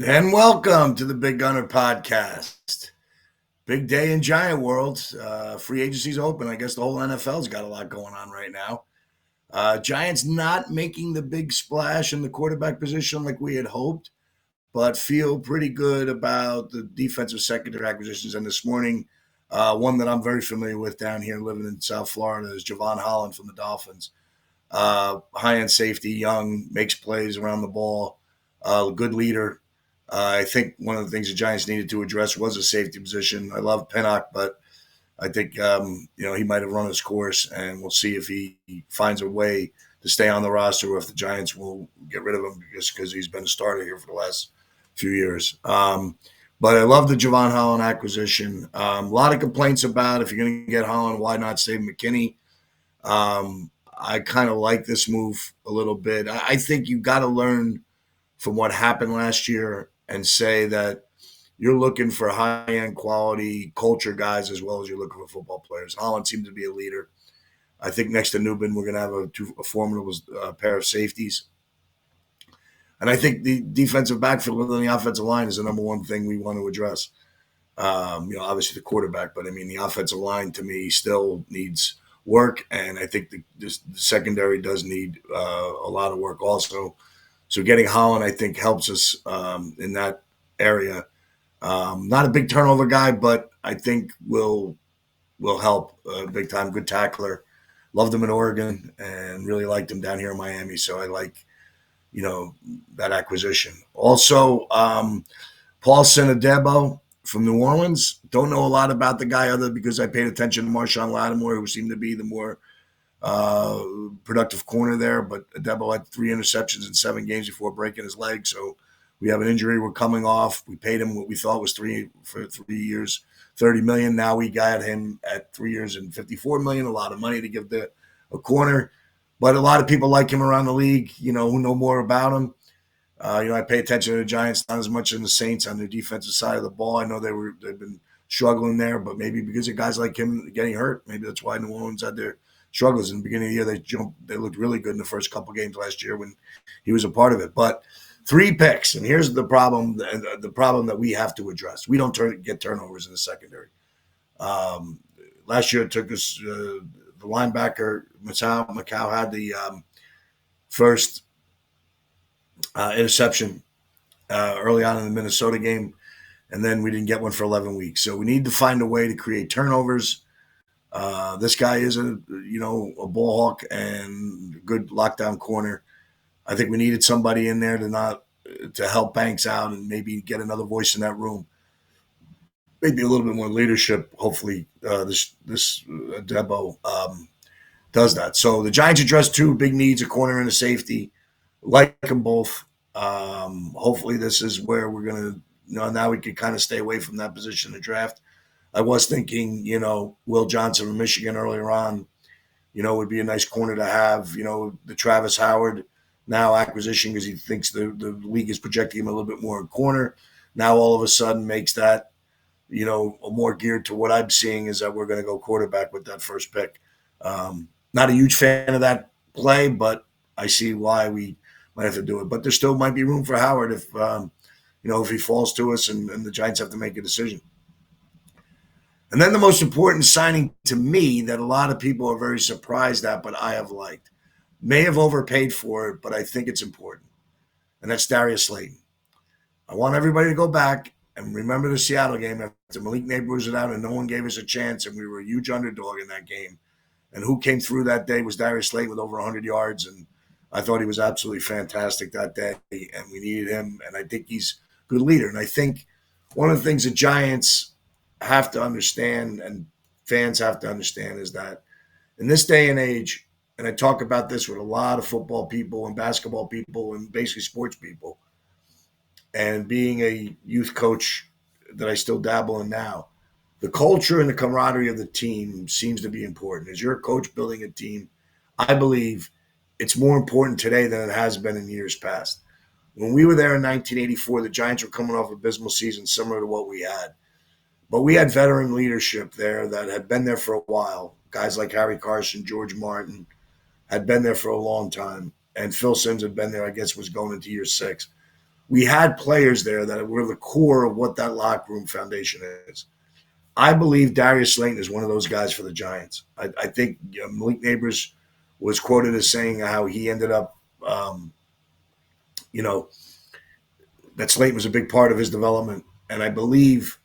And welcome to the Big Gunner Podcast. Big day in Giant world. Free agency's open. I guess the whole NFL's got a lot going on right now. Giants not making the big splash in the quarterback position like we had hoped, but feel pretty good about the defensive secondary acquisitions. And this morning, one that I'm very familiar with down here living in South Florida is Jevon Holland from the Dolphins. High end safety, young, makes plays around the ball, good leader. I think one of the things the Giants needed to address was a safety position. I love Pinnock, but I think he might have run his course, and we'll see if he finds a way to stay on the roster or if the Giants will get rid of him just because he's been a starter here for the last few years. But I love the Jevon Holland acquisition. A lot of complaints about if you're going to get Holland, why not save McKinney? I kind of like this move a little bit. I think you got to learn from what happened last year and say that you're looking for high-end quality culture guys as well as you're looking for football players. Holland seemed to be a leader. I think next to Newbin, we're going to have a formidable pair of safeties. And I think the defensive backfield and the offensive line is the number one thing we want to address. Obviously the quarterback, but I mean, the offensive line to me still needs work. And I think the secondary does need a lot of work also. So getting Holland, I think, helps us in that area. Not a big turnover guy, but I think will help big time. Good tackler. Loved him in Oregon and really liked him down here in Miami. So I like, that acquisition. Also, Paulson Adebo from New Orleans. Don't know a lot about the guy other because I paid attention to Marshawn Lattimore, who seemed to be the more productive corner there, but Adebo had 3 interceptions in 7 games before breaking his leg. So we have an injury. We're coming off. We paid him what we thought was 3 years, $30 million. Now we got him at 3 years and $54 million. A lot of money to give a corner, but a lot of people like him around the league. Who know more about him. I pay attention to the Giants not as much as the Saints on their defensive side of the ball. I know they've been struggling there, but maybe because of guys like him getting hurt, maybe that's why New Orleans had their struggles in the beginning of the year. They looked really good in the first couple games last year when he was a part of it. But 3 picks, and here's the problem. The problem that we have to address: we don't get turnovers in the secondary. Last year it took us the linebacker Macau had the first interception early on in the Minnesota game, and then we didn't get one for 11 weeks. So we need to find a way to create turnovers. This guy is a ball hawk and a good lockdown corner. I think we needed somebody in there to help Banks out and maybe get another voice in that room. Maybe a little bit more leadership. Hopefully, this Debo does that. So the Giants addressed 2 big needs: a corner and a safety. Like them both. Hopefully, this is where we're gonna. Now we can kind of stay away from that position in the draft. I was thinking, Will Johnson from Michigan earlier on, would be a nice corner to have. The Travis Howard now acquisition because he thinks the league is projecting him a little bit more in corner. Now all of a sudden makes that, more geared to what I'm seeing is that we're going to go quarterback with that first pick. Not a huge fan of that play, but I see why we might have to do it. But there still might be room for Howard if he falls to us and the Giants have to make a decision. And then the most important signing to me that a lot of people are very surprised at, but I have liked, may have overpaid for it, but I think it's important. And that's Darius Slayton. I want everybody to go back and remember the Seattle game after Malik Neighbors was out and no one gave us a chance and we were a huge underdog in that game. And who came through that day was Darius Slayton with over 100 yards. And I thought he was absolutely fantastic that day. And we needed him. And I think he's a good leader. And I think one of the things the Giants have to understand and fans have to understand is that in this day and age, and I talk about this with a lot of football people and basketball people and basically sports people, and being a youth coach that I still dabble in now, the culture and the camaraderie of the team seems to be important. As you're a coach building a team, I believe it's more important today than it has been in years past. When we were there in 1984, the Giants were coming off an abysmal season similar to what we had. But we had veteran leadership there that had been there for a while. Guys like Harry Carson, George Martin had been there for a long time. And Phil Simms had been there, I guess, was going into year 6. we had players there that were the core of what that locker room foundation is. I believe Darius Slayton is one of those guys for the Giants. I think Malik Neighbors was quoted as saying how he ended up, you know, that Slayton was a big part of his development. And I believe,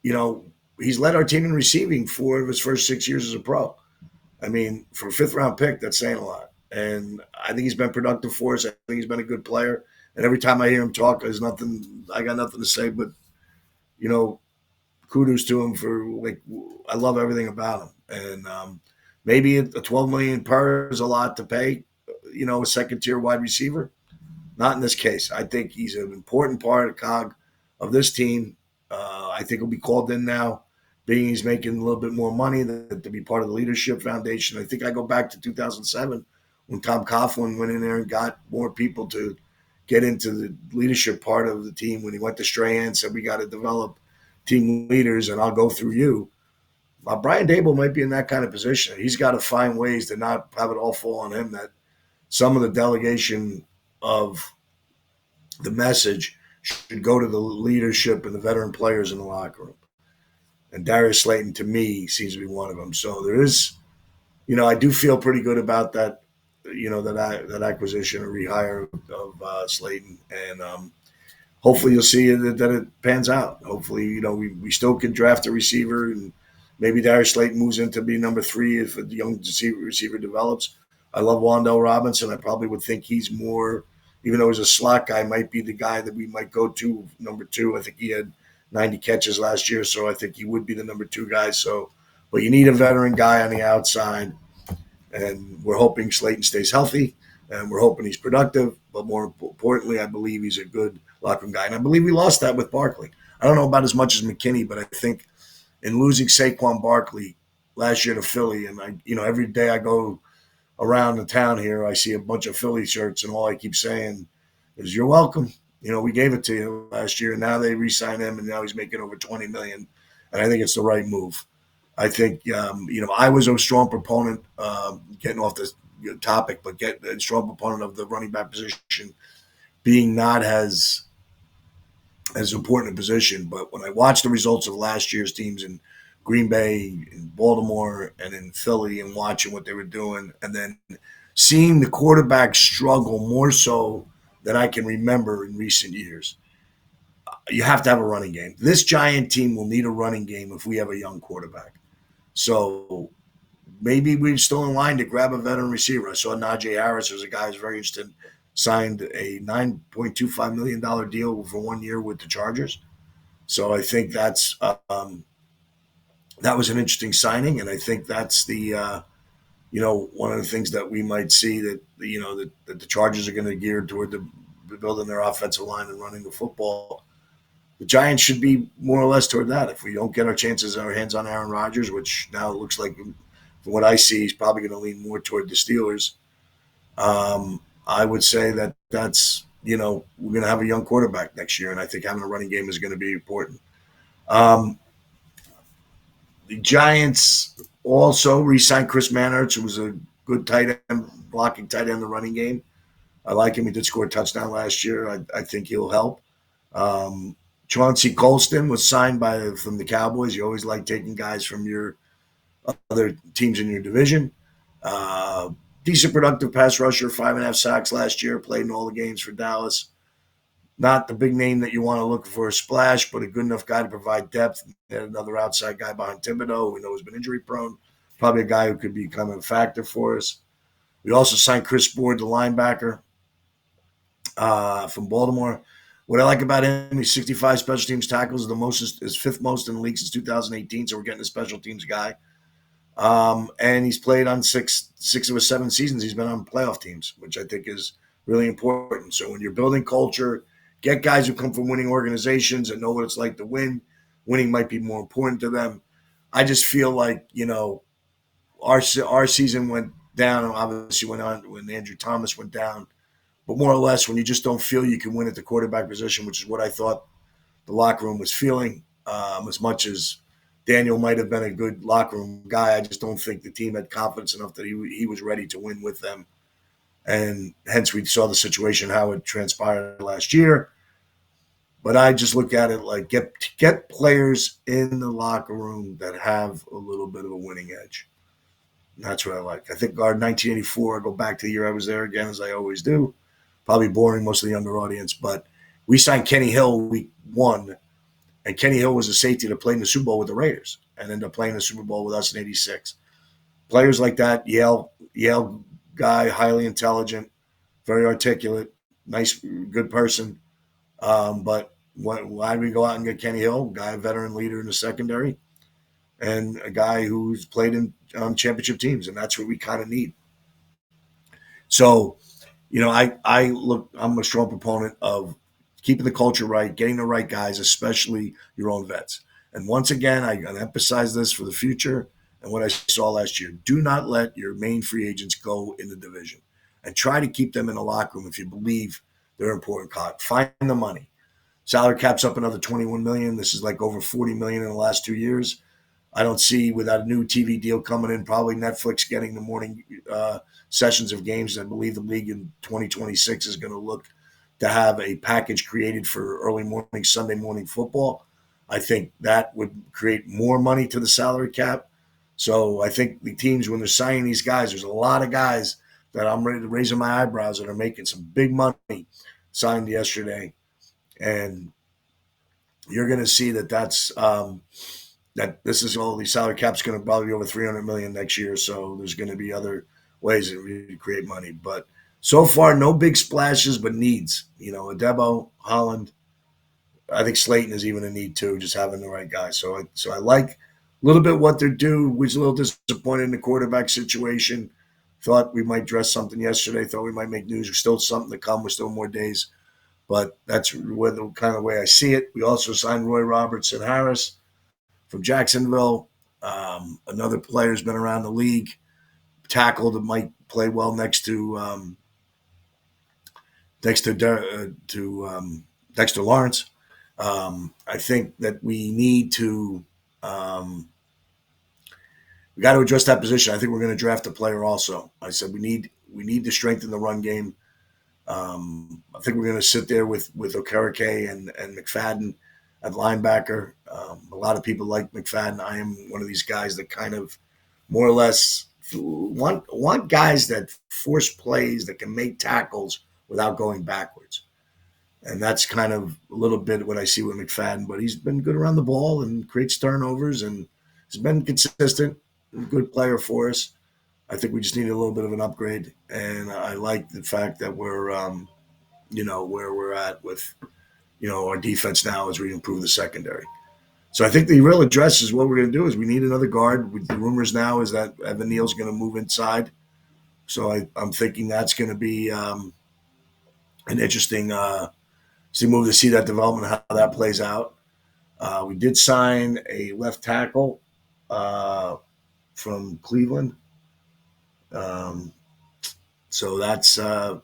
you know, he's led our team in receiving 4 of his first 6 years as a pro. I mean, for a fifth round pick, that's saying a lot. And I think he's been productive for us. I think he's been a good player. And every time I hear him talk, I got nothing to say but, you know, kudos to him for, like, I love everything about him. And maybe a 12 million per is a lot to pay, you know, a second tier wide receiver. Not in this case. I think he's an important part of cog of this team. I think he'll be called in now, being he's making a little bit more money to be part of the leadership foundation. I think I go back to 2007 when Tom Coughlin went in there and got more people to get into the leadership part of the team when he went to Strahan, said we got to develop team leaders and I'll go through you. Brian Dable might be in that kind of position. He's got to find ways to not have it all fall on him, that some of the delegation of the message should go to the leadership and the veteran players in the locker room. And Darius Slayton, to me, seems to be one of them. So there is, you know, I do feel pretty good about that, you know, that acquisition or rehire of Slayton. And hopefully you'll see that it pans out. Hopefully, you know, we still can draft a receiver, and maybe Darius Slayton moves into be number 3 if a young receiver develops. I love Wan'Dale Robinson. I probably would think he's more, even though he's a slot guy, might be the guy that we might go to number 2. I think he had 90 catches last year, so I think he would be the number 2 guy. So, but you need a veteran guy on the outside, and we're hoping Slayton stays healthy, and we're hoping he's productive. But more importantly, I believe he's a good locker room guy, and I believe we lost that with Barkley. I don't know about as much as McKinney, but I think in losing Saquon Barkley last year to Philly, and every day I go around the town here, I see a bunch of Philly shirts, and all I keep saying is, "You're welcome." You know, we gave it to you last year, and now they re-sign him, and now he's making over $20 million, and I think it's the right move. I think, I was a strong proponent, getting off this topic, but get a strong proponent of the running back position being not as important a position. But when I watched the results of last year's teams in Green Bay, in Baltimore, and in Philly, and watching what they were doing, and then seeing the quarterback struggle more so than I can remember in recent years, you have to have a running game. This Giant team will need a running game if we have a young quarterback. So maybe we're still in line to grab a veteran receiver. I saw Najee Harris, who's a guy who's very interested, signed a $9.25 million deal for 1 year with the Chargers. So I think that was an interesting signing, and I think that's the one of the things that we might see, that that the Chargers are going to gear toward the building their offensive line and running the football. The Giants should be more or less toward that. If we don't get our hands on Aaron Rodgers, which now it looks like, from what I see, he's probably going to lean more toward the Steelers. I would say that's we're going to have a young quarterback next year, and I think having a running game is going to be important. The Giants also re-signed Chris Manhertz, who was a good tight end, blocking tight end in the running game. I like him. He did score a touchdown last year. I think he'll help. Chauncey Colston was signed from the Cowboys. You always like taking guys from your other teams in your division. Decent productive pass rusher, 5.5 sacks last year, played in all the games for Dallas. Not the big name that you want to look for a splash, but a good enough guy to provide depth. And another outside guy behind Thibodeau, who we know has been injury prone. Probably a guy who could become a factor for us. We also signed Chris Board, the linebacker from Baltimore. What I like about him, he's 65 special teams tackles, is fifth most in the league since 2018. So we're getting a special teams guy. And he's played on six of his 7 seasons. He's been on playoff teams, which I think is really important. So when you're building culture, get guys who come from winning organizations and know what it's like to win. Winning might be more important to them. I just feel like, our season went down, and obviously went on when Andrew Thomas went down. But more or less, when you just don't feel you can win at the quarterback position, which is what I thought the locker room was feeling, as much as Daniel might have been a good locker room guy, I just don't think the team had confidence enough that he was ready to win with them. And hence we saw the situation, how it transpired last year. But I just look at it like get players in the locker room that have a little bit of a winning edge. And that's what I like. I think our 1984, I go back to the year I was there again, as I always do. Probably boring most of the younger audience, but we signed Kenny Hill week 1, and Kenny Hill was a safety that played in the Super Bowl with the Raiders and ended up playing the Super Bowl with us in '86. Players like that, Yale guy, highly intelligent, very articulate, nice, good person. But why did we go out and get Kenny Hill, guy, a veteran leader in the secondary, and a guy who's played in championship teams, and that's what we kind of need. So, I'm a strong proponent of keeping the culture right, getting the right guys, especially your own vets. And once again, I emphasize this for the future and what I saw last year. Do not let your main free agents go in the division, and try to keep them in the locker room if you believe they're important. Find the money. Salary cap's up another $21 million. This is like over $40 million in the last 2 years. I don't see, without a new TV deal coming in, probably Netflix getting the morning sessions of games. I believe the league in 2026 is going to look to have a package created for early morning, Sunday morning football. I think that would create more money to the salary cap. So I think the teams, when they're signing these guys, there's a lot of guys that I'm ready to raise my eyebrows that are making some big money signed yesterday. And you're going to see that this is all the salary cap's going to probably be over $300 million next year. So there's going to be other ways that we create money. But so far, no big splashes, but needs. Adebo, Holland. I think Slayton is even a need too, just having the right guy. So I like a little bit what they're doing. Was a little disappointed in the quarterback situation. Thought we might dress something yesterday. Thought we might make news. There's still something to come. We're still more days. But that's the kind of way I see it. We also signed Roy Robertson Harris from Jacksonville. Another player has been around the league, tackle that might play well next to Dexter Lawrence. I think that we need to we got to address that position. I think we're going to draft a player also. I said we need to strengthen the run game. I think we're going to sit there with Okereke and McFadden at linebacker. A lot of people like McFadden. I am one of these guys that kind of more or less want guys that force plays, that can make tackles without going backwards. And that's kind of a little bit what I see with McFadden. But he's been good around the ball and creates turnovers, and he's been consistent, good player for us. I think we just need a little bit of an upgrade, and I like the fact that we're, where we're at with, our defense now as we improve the secondary. So I think the real address is what we're going to do is we need another guard. The rumors now is that Evan Neal's going to move inside, so I'm thinking that's going to be an interesting move to see that development, how that plays out. We did sign a left tackle from Cleveland. So that's, I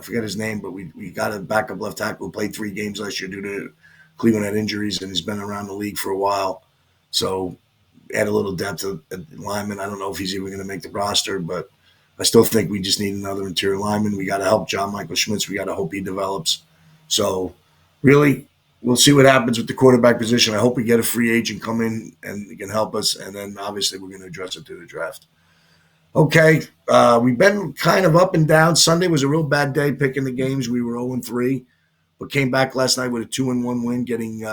forget his name, but we got a backup left tackle who played 3 games last year due to Cleveland had injuries, and he's been around the league for a while. So add a little depth at lineman. I don't know if he's even going to make the roster, but I still think we just need another interior lineman. We got to help John Michael Schmitz. We got to hope he develops. So really, we'll see what happens with the quarterback position. I hope we get a free agent come in and can help us, and then obviously we're going to address it through the draft. Okay, we've been kind of up and down. Sunday was a real bad day picking the games. We were 0-3, but came back last night with a 2-1 win, getting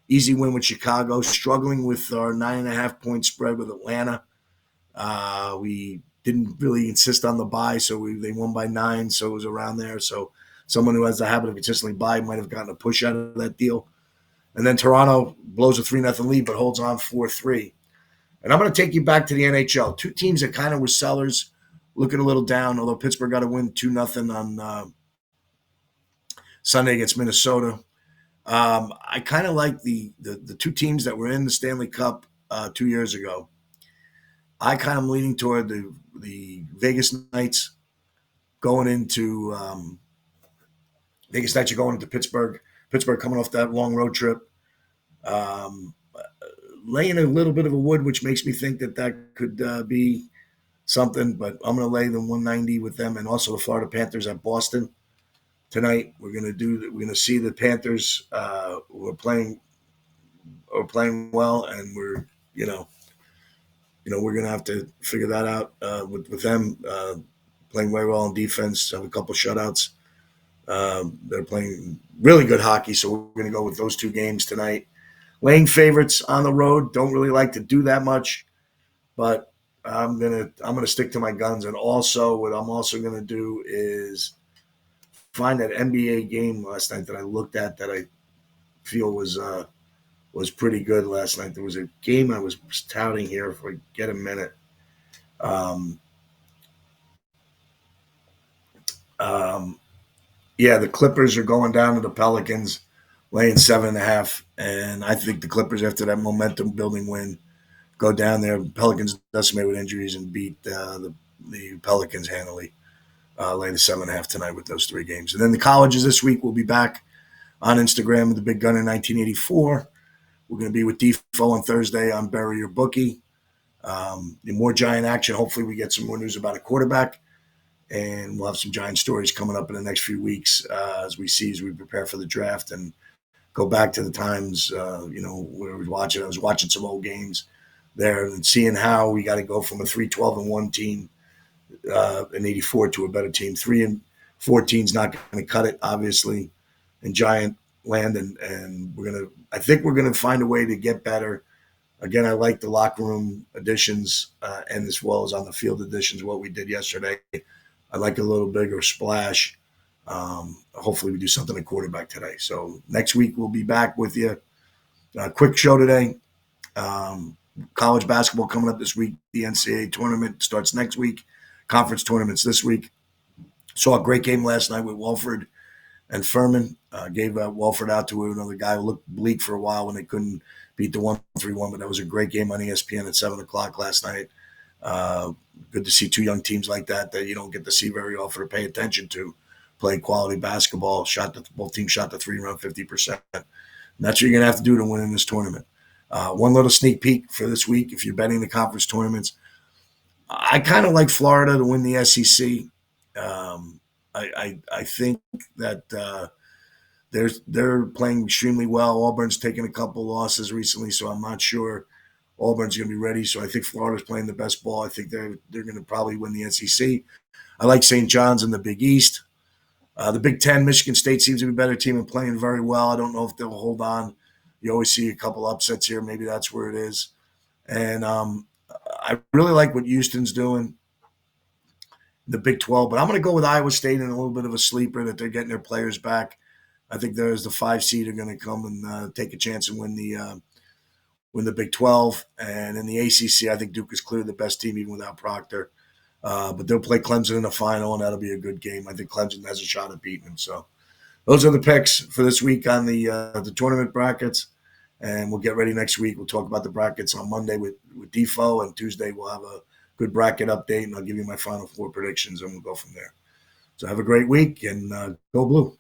easy win with Chicago, struggling with our 9.5-point spread with Atlanta. We didn't really insist on the bye, so they won by 9, so it was around there. So someone who has the habit of consistently bye might have gotten a push out of that deal. And then Toronto blows a 3-0 lead, but holds on 4-3. And I'm going to take you back to the NHL. 2 teams that kind of were sellers, looking a little down, although Pittsburgh got a win 2-0 on Sunday against Minnesota. I kind of like the 2 teams that were in the Stanley Cup 2 years ago. I kind of leaning toward the Vegas Knights going into Pittsburgh. Pittsburgh coming off that long road trip. Laying a little bit of a wood, which makes me think that could be something, but I'm going to lay the 190 with them, and also the Florida Panthers at Boston. tonight. We're gonna see the Panthers. We're playing well, and we're gonna have to figure that out with them playing very well on defense. Have a couple shutouts. They're playing really good hockey, so we're gonna go with those two games tonight. Laying favorites on the road. Don't really like to do that much, but I'm gonna stick to my guns. And also, what I'm also gonna do is find that NBA game last night that I looked at that I feel was pretty good last night. There was a game I was touting here. If I get a minute, um, um, yeah, the Clippers are going down to the Pelicans, laying 7.5, and I think the Clippers, after that momentum building win, go down there. Pelicans decimated with injuries and beat the Pelicans handily. Lay the 7.5 tonight with those three games, and then the colleges this week. We'll be back on Instagram with the Big Gunner 1984. We're going to be with Defo on Thursday on Bury Your Bookie. More Giant action. Hopefully, we get some more news about a quarterback, and we'll have some Giant stories coming up in the next few weeks as we prepare for the draft and go back to the times. Where I was watching some old games there and seeing how we got to go from a 3-12-1 team in '84 to a better team. 3-14 is not going to cut it, obviously, in Giant land, and I think we're gonna find a way to get better. Again, I like the locker room additions and as well as on the field additions. What we did yesterday, I like a little bigger splash. Hopefully, we do something at quarterback today. So next week we'll be back with you. Quick show today. College basketball coming up this week. The NCAA tournament starts next week. Conference tournaments this week. Saw a great game last night with Walford and Furman. Gave Walford out to another guy who looked bleak for a while when they couldn't beat the 1-3-1, but that was a great game on ESPN at 7 o'clock last night. Good to see two young teams like that you don't get to see very often or pay attention to play quality basketball. Both teams shot the three around 50%. And that's what you're going to have to do to win in this tournament. One little sneak peek for this week, if you're betting the conference tournaments, I kind of like Florida to win the SEC. I think that they're playing extremely well. Auburn's taken a couple losses recently, so I'm not sure Auburn's going to be ready. So I think Florida's playing the best ball. I think they're going to probably win the SEC. I like St. John's in the Big East. The Big Ten, Michigan State seems to be a better team and playing very well. I don't know if they'll hold on. You always see a couple upsets here. Maybe that's where it is. And I really like what Houston's doing, the Big 12. But I'm going to go with Iowa State in a little bit of a sleeper that they're getting their players back. I think there's the 5 seed are going to come and take a chance and win the Big 12. And in the ACC, I think Duke is clearly the best team even without Proctor. But they'll play Clemson in the final, and that'll be a good game. I think Clemson has a shot at beating them. So those are the picks for this week on the tournament brackets. And we'll get ready next week. We'll talk about the brackets on Monday with Defo, and Tuesday we'll have a good bracket update, and I'll give you my Final Four predictions, and we'll go from there. So have a great week, and go Blue.